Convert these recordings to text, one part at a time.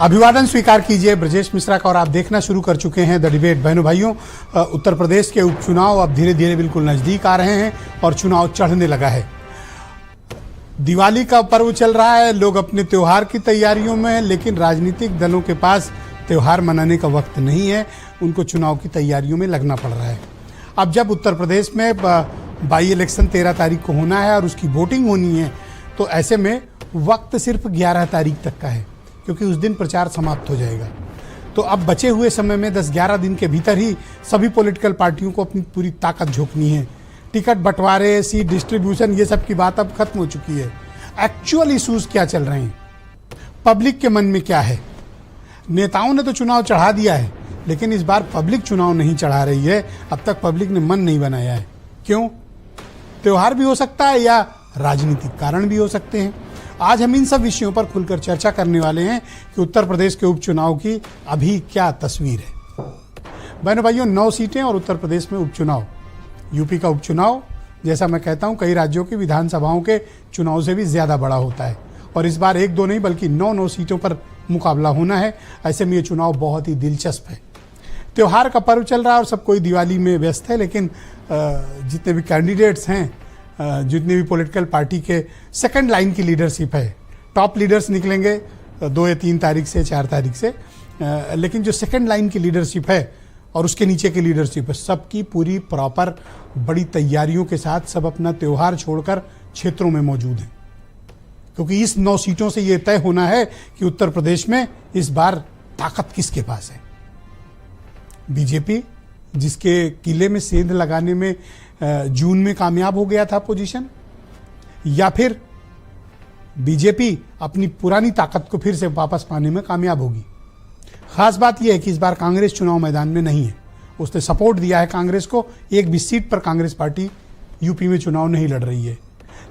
अभिवादन स्वीकार कीजिए ब्रजेश मिश्रा का और आप देखना शुरू कर चुके हैं द डिबेट। बहनों भाइयों, उत्तर प्रदेश के उपचुनाव अब धीरे धीरे बिल्कुल नजदीक आ रहे हैं और चुनाव चढ़ने लगा है। दिवाली का पर्व चल रहा है, लोग अपने त्योहार की तैयारियों में हैं, लेकिन राजनीतिक दलों के पास त्योहार मनाने का वक्त नहीं है, उनको चुनाव की तैयारियों में लगना पड़ रहा है। अब जब उत्तर प्रदेश में बाई इलेक्शन 13 तारीख को होना है और उसकी वोटिंग होनी है, तो ऐसे में वक्त सिर्फ 11 तारीख तक का है, क्योंकि उस दिन प्रचार समाप्त हो जाएगा। तो अब बचे हुए समय में 10-11 दिन के भीतर ही सभी पॉलिटिकल पार्टियों को अपनी पूरी ताकत झोंकनी है। टिकट बंटवारे, सीट डिस्ट्रीब्यूशन, ये सब की बात अब खत्म हो चुकी है। एक्चुअल इश्यूज क्या चल रहे हैं, पब्लिक के मन में क्या है। नेताओं ने तो चुनाव चढ़ा दिया है, लेकिन इस बार पब्लिक चुनाव नहीं चढ़ा रही है। अब तक पब्लिक ने मन नहीं बनाया है। क्यों? त्योहार भी हो सकता है या राजनीतिक कारण भी हो सकते हैं। आज हम इन सब विषयों पर खुलकर चर्चा करने वाले हैं कि उत्तर प्रदेश के उपचुनाव की अभी क्या तस्वीर है। बहनों भाइयों, 9 सीटें और उत्तर प्रदेश में उपचुनाव। यूपी का उपचुनाव, जैसा मैं कहता हूं, कई राज्यों की विधानसभाओं के चुनाव से भी ज्यादा बड़ा होता है और इस बार 1-2 नहीं बल्कि 9 सीटों पर मुकाबला होना है। ऐसे में ये चुनाव बहुत ही दिलचस्प है। त्योहार का पर्व चल रहा है और सब कोई दिवाली में व्यस्त है, लेकिन जितने भी कैंडिडेट्स हैं, जितनी भी पॉलिटिकल पार्टी के सेकंड लाइन की लीडरशिप है, टॉप लीडर्स निकलेंगे 2 या 3 तारीख से, 4 तारीख से, लेकिन जो सेकंड लाइन की लीडरशिप है और उसके नीचे की लीडरशिप है, सबकी पूरी प्रॉपर बड़ी तैयारियों के साथ सब अपना त्योहार छोड़कर क्षेत्रों में मौजूद हैं, क्योंकि इस 9 सीटों से ये तय होना है कि उत्तर प्रदेश में इस बार ताकत किसके पास है। बीजेपी, जिसके किले में सेंध लगाने में जून में कामयाब हो गया था अपोजिशन, या फिर बीजेपी अपनी पुरानी ताकत को फिर से वापस पाने में कामयाब होगी। खास बात यह है कि इस बार कांग्रेस चुनाव मैदान में नहीं है। उसने सपोर्ट दिया है कांग्रेस को। एक भी सीट पर कांग्रेस पार्टी यूपी में चुनाव नहीं लड़ रही है,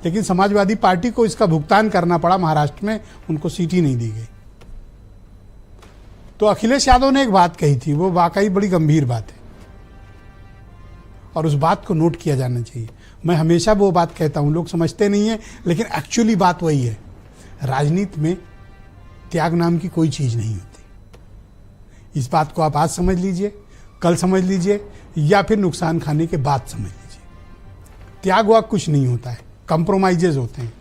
लेकिन समाजवादी पार्टी को इसका भुगतान करना पड़ा। महाराष्ट्र में उनको सीट ही नहीं दी गई। तो अखिलेश यादव ने एक बात कही थी, वो वाकई बड़ी गंभीर बात है और उस बात को नोट किया जाना चाहिए। मैं हमेशा वो बात कहता हूं, लोग समझते नहीं है, लेकिन एक्चुअली बात वही है। राजनीति में त्याग नाम की कोई चीज नहीं होती। इस बात को आप आज समझ लीजिए, कल समझ लीजिए, या फिर नुकसान खाने के बाद समझ लीजिए। त्याग वाग कुछ नहीं होता है, कंप्रोमाइजेज होते हैं,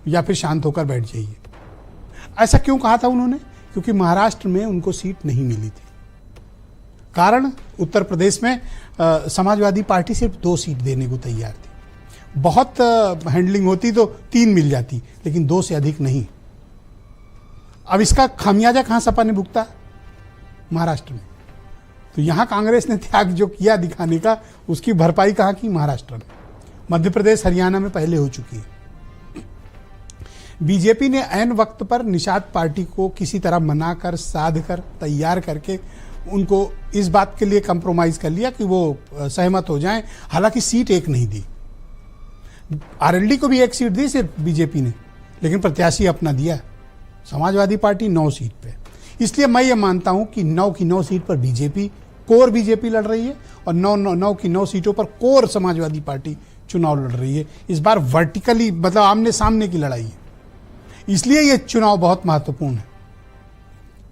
या फिर शांत होकर बैठ जाइए। ऐसा क्यों कहा था उन्होंने? क्योंकि महाराष्ट्र में उनको सीट नहीं मिली थी। कारण, उत्तर प्रदेश में समाजवादी पार्टी सिर्फ 2 सीट देने को तैयार थी। बहुत हैंडलिंग होती तो 3 मिल जाती, लेकिन 2 से अधिक नहीं। अब इसका खामियाजा कहां सपा ने भुगता? महाराष्ट्र में। तो यहां कांग्रेस ने त्याग जो किया दिखाने का, उसकी भरपाई कहां की? महाराष्ट्र में। मध्य प्रदेश, हरियाणा में पहले हो चुकी है। बीजेपी ने ऐन वक्त पर निषाद पार्टी को किसी तरह मनाकर, साध कर, तैयार करके उनको इस बात के लिए कंप्रोमाइज कर लिया कि वो सहमत हो जाएं। हालांकि सीट एक नहीं दी, आरएलडी को भी 1 सीट दी सिर्फ बीजेपी ने, लेकिन प्रत्याशी अपना दिया। समाजवादी पार्टी 9 सीट पे। इसलिए मैं ये मानता हूं कि 9 की 9 सीट पर बीजेपी, कोर बीजेपी लड़ रही है और 9 की 9 सीटों पर कोर समाजवादी पार्टी चुनाव लड़ रही है। इस बार वर्टिकली, मतलब आमने सामने की लड़ाई है। इसलिए ये चुनाव बहुत महत्वपूर्ण है।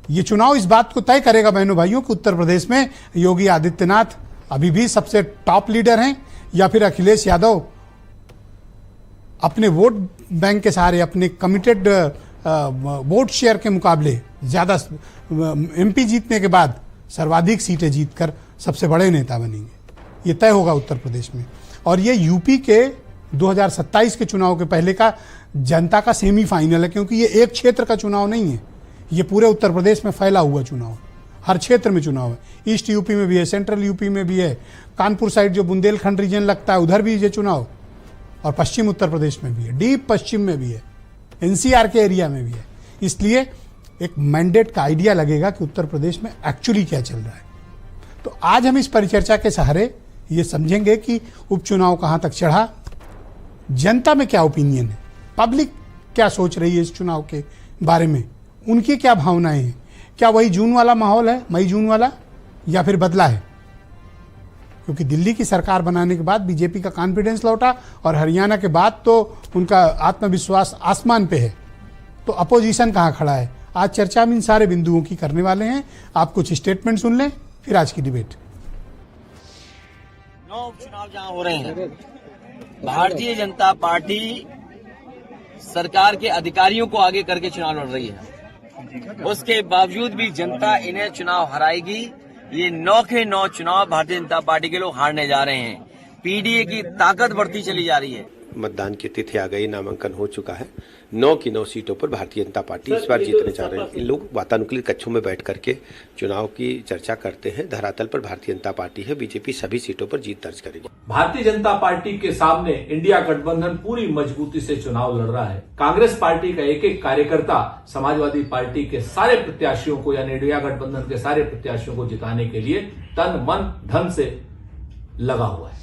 ये चुनाव इस बात को तय करेगा बहनों भाइयों कि उत्तर प्रदेश में योगी आदित्यनाथ अभी भी सबसे टॉप लीडर हैं, या फिर अखिलेश यादव अपने वोट बैंक के सहारे, अपने कमिटेड वोट शेयर के मुकाबले ज्यादा एमपी जीतने के बाद सर्वाधिक सीटें जीतकर सबसे बड़े नेता बनेंगे। ये तय होगा उत्तर प्रदेश में। और ये यूपी के 2027 के चुनाव के पहले का जनता का सेमीफाइनल है, क्योंकि ये एक क्षेत्र का चुनाव नहीं है, ये पूरे उत्तर प्रदेश में फैला हुआ चुनाव है। हर क्षेत्र में चुनाव है। ईस्ट यूपी में भी है, सेंट्रल यूपी में भी है, कानपुर साइड जो बुंदेलखंड रीजन लगता है उधर भी ये चुनाव, और पश्चिम उत्तर प्रदेश में भी है, डीप पश्चिम में भी है, एनसीआर के एरिया में भी है। इसलिए एक मैंडेट का आइडिया लगेगा कि उत्तर प्रदेश में एक्चुअली क्या चल रहा है। तो आज हम इस परिचर्चा के सहारे ये समझेंगे कि उपचुनाव कहां तक चढ़ा, जनता में क्या ओपिनियन है, पब्लिक क्या सोच रही है इस चुनाव के बारे में, उनकी क्या भावनाएं हैं। क्या वही जून वाला माहौल है, मई जून वाला, या फिर बदला है? क्योंकि दिल्ली की सरकार बनाने के बाद बीजेपी का कॉन्फिडेंस लौटा और हरियाणा के बाद तो उनका आत्मविश्वास आसमान पे है। तो अपोजिशन कहाँ खड़ा है? आज चर्चा में इन सारे बिंदुओं की करने वाले हैं। आप कुछ स्टेटमेंट सुन लें, फिर आज की डिबेट। 9 उपचुनाव जहां हो रहे हैं, भारतीय जनता पार्टी सरकार के अधिकारियों को आगे करके चुनाव लड़ रही है। उसके बावजूद भी जनता इन्हें चुनाव हराएगी। ये 9 के 9 चुनाव भारतीय जनता पार्टी के लोग हारने जा रहे हैं। पीडीए की ताकत बढ़ती चली जा रही है। मतदान की तिथि आ गई, नामांकन हो चुका है। 9 की 9 सीटों पर भारतीय जनता पार्टी इस बार जीतने जा रहे हैं। इन लोग वातानुकूलित कक्षों में बैठ करके चुनाव की चर्चा करते हैं। धरातल पर भारतीय जनता पार्टी है, बीजेपी सभी सीटों पर जीत दर्ज करेगी। भारतीय जनता पार्टी के सामने इंडिया गठबंधन पूरी मजबूती से चुनाव लड़ रहा है। कांग्रेस पार्टी का एक एक कार्यकर्ता समाजवादी पार्टी के सारे प्रत्याशियों को यानी इंडिया गठबंधन के सारे प्रत्याशियों को जिताने के लिए तन मन धन से लगा हुआ है।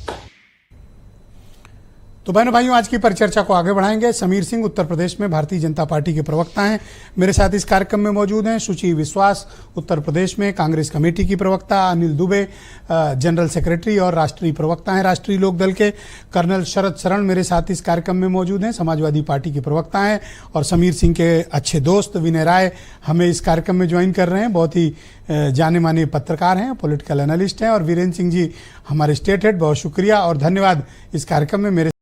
तो बहनों भाइयों, आज की परिचर्चा को आगे बढ़ाएंगे। समीर सिंह उत्तर प्रदेश में भारतीय जनता पार्टी के प्रवक्ता हैं, मेरे साथ इस कार्यक्रम में मौजूद हैं। सुची विश्वास उत्तर प्रदेश में कांग्रेस कमेटी की प्रवक्ता, अनिल दुबे जनरल सेक्रेटरी और राष्ट्रीय प्रवक्ता हैं राष्ट्रीय लोकदल के। कर्नल शरद शरण मेरे साथ इस कार्यक्रम में मौजूद हैं, समाजवादी पार्टी के प्रवक्ता हैं। और समीर सिंह के अच्छे दोस्त विनय राय हमें इस कार्यक्रम में ज्वाइन कर रहे हैं, बहुत ही जाने माने पत्रकार हैं, पॉलिटिकल एनालिस्ट हैं। और वीरेंद्र सिंह जी हमारे स्टेट हेड, बहुत शुक्रिया और धन्यवाद इस कार्यक्रम में मेरे